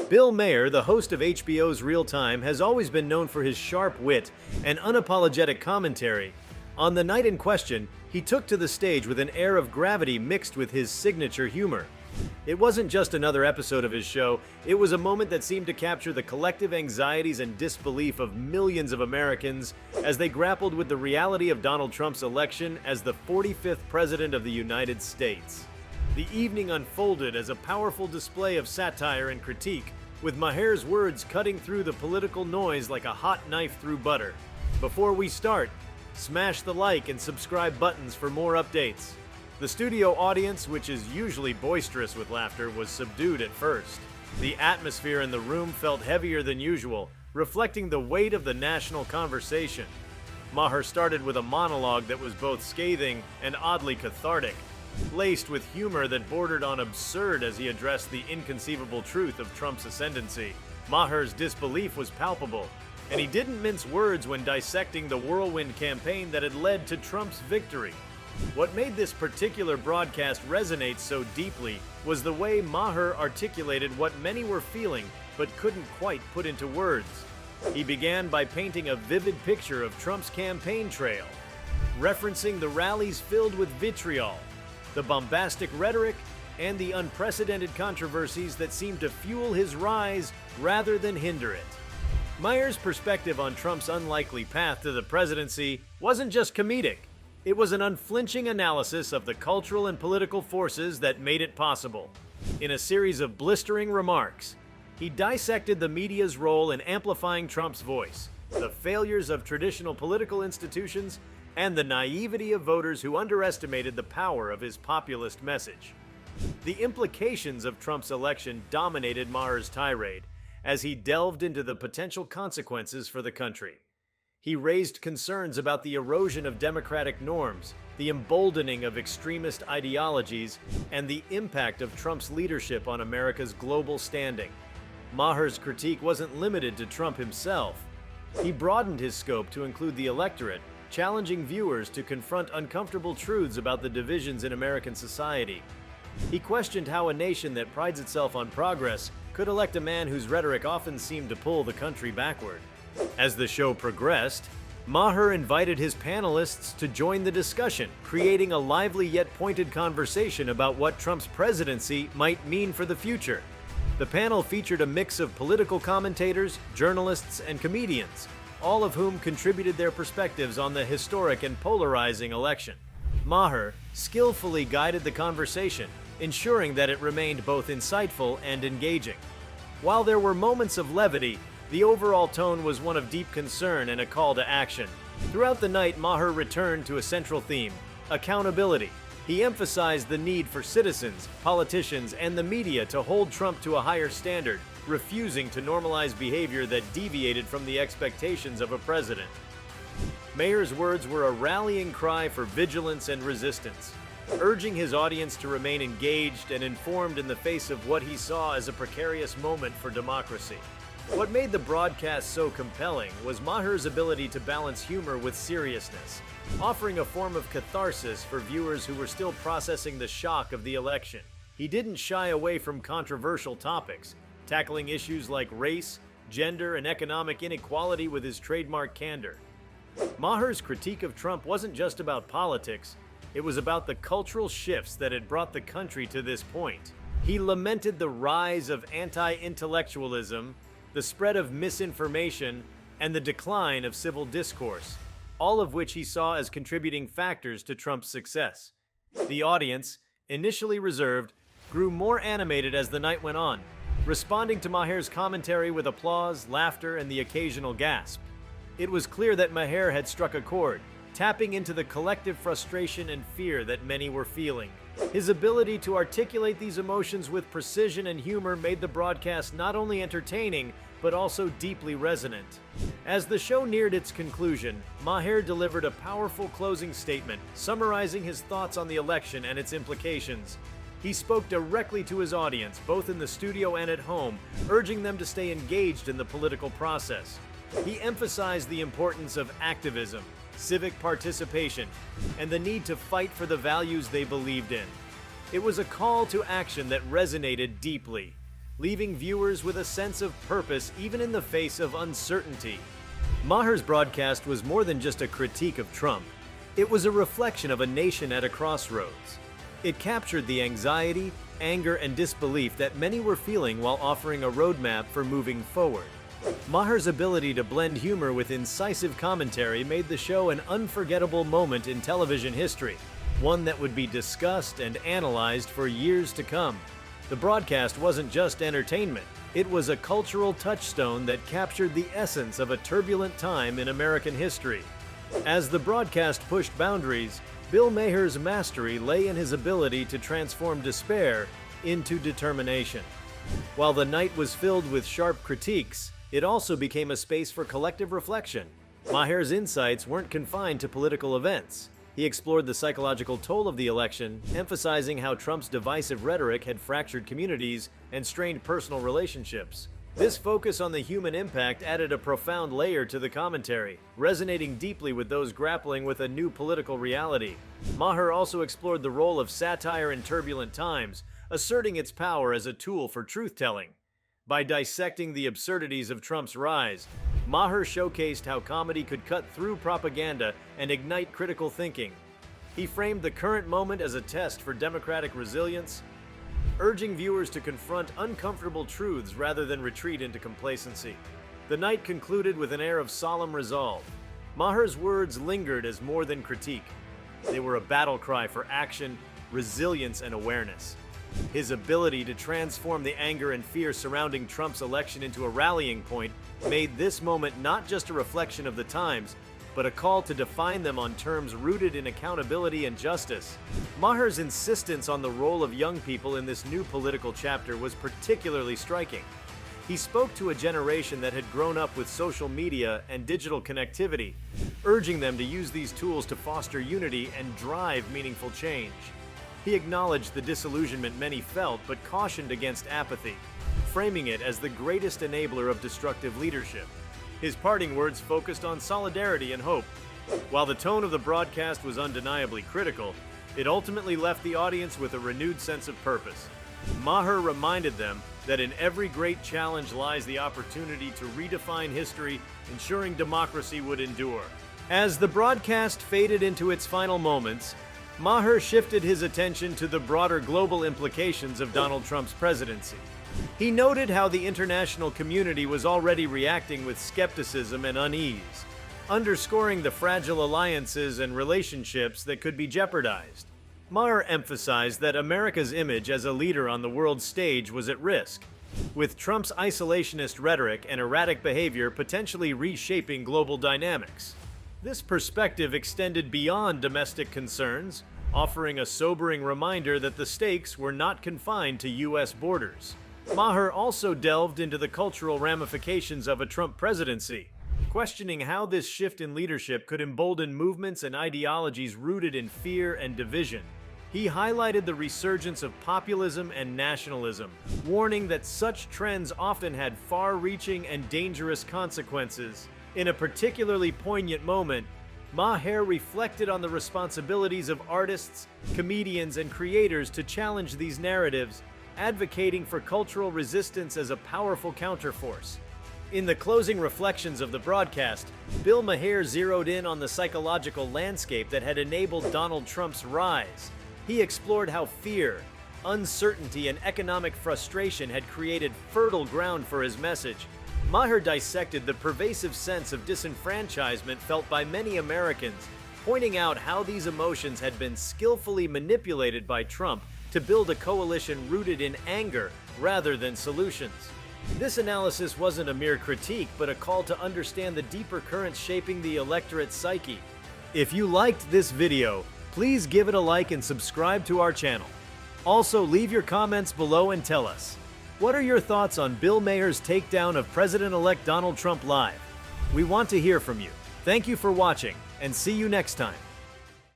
Bill Maher, the host of HBO's Real Time, has always been known for his sharp wit and unapologetic commentary. On the night in question, he took to the stage with an air of gravity mixed with his signature humor. It wasn't just another episode of his show, it was a moment that seemed to capture the collective anxieties and disbelief of millions of Americans as they grappled with the reality of Donald Trump's election as the 45th President of the United States. The evening unfolded as a powerful display of satire and critique, with Maher's words cutting through the political noise like a hot knife through butter. Before we start, smash the like and subscribe buttons for more updates. The studio audience, which is usually boisterous with laughter, was subdued at first. The atmosphere in the room felt heavier than usual, reflecting the weight of the national conversation. Maher started with a monologue that was both scathing and oddly cathartic, laced with humor that bordered on absurd as he addressed the inconceivable truth of Trump's ascendancy. Maher's disbelief was palpable, and he didn't mince words when dissecting the whirlwind campaign that had led to Trump's victory. What made this particular broadcast resonate so deeply was the way Maher articulated what many were feeling but couldn't quite put into words. He began by painting a vivid picture of Trump's campaign trail, referencing the rallies filled with vitriol, the bombastic rhetoric, and the unprecedented controversies that seemed to fuel his rise rather than hinder it. Maher's perspective on Trump's unlikely path to the presidency wasn't just comedic. It was an unflinching analysis of the cultural and political forces that made it possible. In a series of blistering remarks, he dissected the media's role in amplifying Trump's voice, the failures of traditional political institutions, and the naivety of voters who underestimated the power of his populist message. The implications of Trump's election dominated Maher's tirade as he delved into the potential consequences for the country. He raised concerns about the erosion of democratic norms, the emboldening of extremist ideologies, and the impact of Trump's leadership on America's global standing. Maher's critique wasn't limited to Trump himself. He broadened his scope to include the electorate, challenging viewers to confront uncomfortable truths about the divisions in American society. He questioned how a nation that prides itself on progress could elect a man whose rhetoric often seemed to pull the country backward. As the show progressed, Maher invited his panelists to join the discussion, creating a lively yet pointed conversation about what Trump's presidency might mean for the future. The panel featured a mix of political commentators, journalists, and comedians, all of whom contributed their perspectives on the historic and polarizing election. Maher skillfully guided the conversation, ensuring that it remained both insightful and engaging. While there were moments of levity, the overall tone was one of deep concern and a call to action. Throughout the night, Maher returned to a central theme: accountability. He emphasized the need for citizens, politicians, and the media to hold Trump to a higher standard, refusing to normalize behavior that deviated from the expectations of a president. Maher's words were a rallying cry for vigilance and resistance, urging his audience to remain engaged and informed in the face of what he saw as a precarious moment for democracy. What made the broadcast so compelling was Maher's ability to balance humor with seriousness, offering a form of catharsis for viewers who were still processing the shock of the election. He didn't shy away from controversial topics, tackling issues like race, gender, and economic inequality with his trademark candor. Maher's critique of Trump wasn't just about politics, it was about the cultural shifts that had brought the country to this point. He lamented the rise of anti-intellectualism, the spread of misinformation, and the decline of civil discourse, all of which he saw as contributing factors to Trump's success. The audience, initially reserved, grew more animated as the night went on, responding to Maher's commentary with applause, laughter, and the occasional gasp. It was clear that Maher had struck a chord, tapping into the collective frustration and fear that many were feeling. His ability to articulate these emotions with precision and humor made the broadcast not only entertaining, but also deeply resonant. As the show neared its conclusion, Maher delivered a powerful closing statement, summarizing his thoughts on the election and its implications. He spoke directly to his audience, both in the studio and at home, urging them to stay engaged in the political process. He emphasized the importance of activism, civic participation, and the need to fight for the values they believed in. It was a call to action that resonated deeply. leaving viewers with a sense of purpose even in the face of uncertainty. Maher's broadcast was more than just a critique of Trump. It was a reflection of a nation at a crossroads. It captured the anxiety, anger, and disbelief that many were feeling while offering a roadmap for moving forward. Maher's ability to blend humor with incisive commentary made the show an unforgettable moment in television history, one that would be discussed and analyzed for years to come. The broadcast wasn't just entertainment. It was a cultural touchstone that captured the essence of a turbulent time in American history. As the broadcast pushed boundaries, Bill Maher's mastery lay in his ability to transform despair into determination. While the night was filled with sharp critiques, it also became a space for collective reflection. Maher's insights weren't confined to political events. He explored the psychological toll of the election, emphasizing how Trump's divisive rhetoric had fractured communities and strained personal relationships. This focus on the human impact added a profound layer to the commentary, resonating deeply with those grappling with a new political reality. Maher also explored the role of satire in turbulent times, asserting its power as a tool for truth-telling. By dissecting the absurdities of Trump's rise, Maher showcased how comedy could cut through propaganda and ignite critical thinking. He framed the current moment as a test for democratic resilience, urging viewers to confront uncomfortable truths rather than retreat into complacency. The night concluded with an air of solemn resolve. Maher's words lingered as more than critique. They were a battle cry for action, resilience, and awareness. His ability to transform the anger and fear surrounding Trump's election into a rallying point made this moment not just a reflection of the times, but a call to define them on terms rooted in accountability and justice. Maher's insistence on the role of young people in this new political chapter was particularly striking. He spoke to a generation that had grown up with social media and digital connectivity, urging them to use these tools to foster unity and drive meaningful change. He acknowledged the disillusionment many felt but cautioned against apathy, framing it as the greatest enabler of destructive leadership. His parting words focused on solidarity and hope. While the tone of the broadcast was undeniably critical, it ultimately left the audience with a renewed sense of purpose. Maher reminded them that in every great challenge lies the opportunity to redefine history, ensuring democracy would endure. As the broadcast faded into its final moments, Maher shifted his attention to the broader global implications of Donald Trump's presidency. He noted how the international community was already reacting with skepticism and unease, underscoring the fragile alliances and relationships that could be jeopardized. Maher emphasized that America's image as a leader on the world stage was at risk, with Trump's isolationist rhetoric and erratic behavior potentially reshaping global dynamics. This perspective extended beyond domestic concerns, offering a sobering reminder that the stakes were not confined to U.S. borders. Maher also delved into the cultural ramifications of a Trump presidency, questioning how this shift in leadership could embolden movements and ideologies rooted in fear and division. He highlighted the resurgence of populism and nationalism, warning that such trends often had far-reaching and dangerous consequences. In a particularly poignant moment, Maher reflected on the responsibilities of artists, comedians, and creators to challenge these narratives, advocating for cultural resistance as a powerful counterforce. In the closing reflections of the broadcast, Bill Maher zeroed in on the psychological landscape that had enabled Donald Trump's rise. He explored how fear, uncertainty, and economic frustration had created fertile ground for his message. Maher dissected the pervasive sense of disenfranchisement felt by many Americans, pointing out how these emotions had been skillfully manipulated by Trump to build a coalition rooted in anger rather than solutions. This analysis wasn't a mere critique, but a call to understand the deeper currents shaping the electorate's psyche. If you liked this video, please give it a like and subscribe to our channel. Also, leave your comments below and tell us, what are your thoughts on Bill Maher's takedown of President-elect Donald Trump live? We want to hear from you. Thank you for watching, and see you next time.